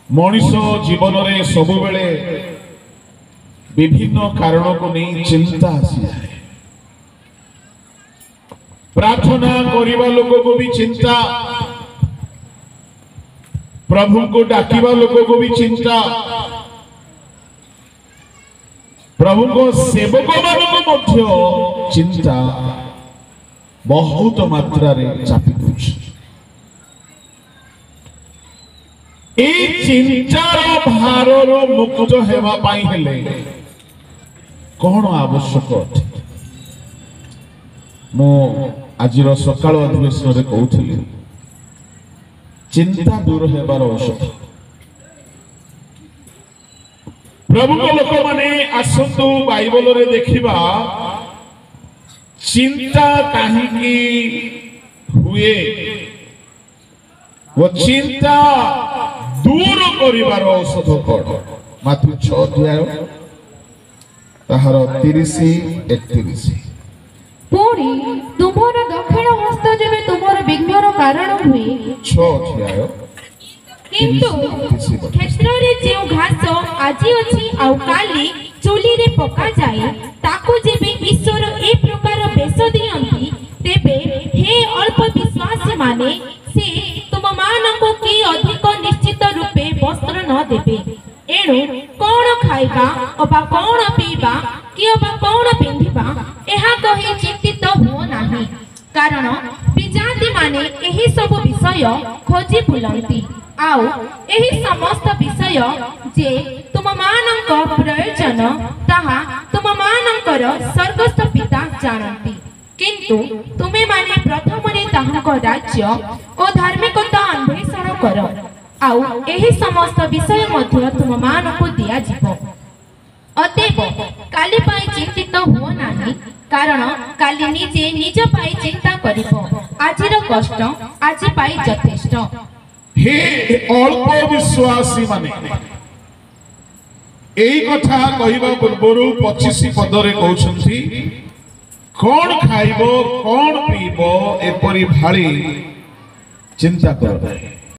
मनीष जीवन में सब बेले विभिन्न कारण को नहीं चिंता आसी जाए। प्रार्थना करने लोग को भी चिंता, प्रभु को डाकिबा लोग को भी चिंता, प्रभु को सेवक मान को चिंता बहुत मात्रा रे चापी दउछ। ए चिंतार भार मुक्त हेबा पाई हेले कौन आवश्यक अटे? मो आजिर सकाळ अधिवेशन रे कहूथली चिंता दूर हेबार औषध। प्रभु को लोक माने आसंतु बाइबल रे देखिबा चिंता काहे हुए वो चिंता दूर करिवार औषध कौन? माथु 6 अध्याय ताहार 30-31। पुणी तुमर दक्षिण हस्त जेबे तुमर विघ्नर कारण हुए। 6 अध्याय किंतु क्षेत्र रे जे घास आजी अछि आ काली चुली रे पका जाए ताकू जेबे ईश्वर ए प्रकार बेस दियंती तेबे हे अल्प विश्वास माने से तुम मानको की अधिक निश्चित रूपे वस्त्र न देबे। एणु कौन खाइबा अबा कौन पीबा कि अबा कौन पिंधिबा एहा कहि चिंतित हो नाही, कारण विजाति माने एही सब विषय खोजी बुलंती आउ एही समस्त विषय जे तुम मानक प्रयोजन ताहा तुम मानकर स्वर्गस्थ पिता जानती। किंतु तुमे माने प्रथम रे ताहाक राज्य और धार्मिकता अन्वेषण कर आउ एही समस्त विषय मध्य तुम मानको दिया जीव। अतएव काली पाई चिंतित हो नाही, कारण काली निजे निज पाई चिंता करिबो। आजिर कष्ट आज पाई यथेष्ट। हे अल्प विश्वासी माने एई कथा कहिबा पूर्वरु 25 पदरे कहउछंती कौन खाइबो कौन पीबो एपरि भारी चिंता कर।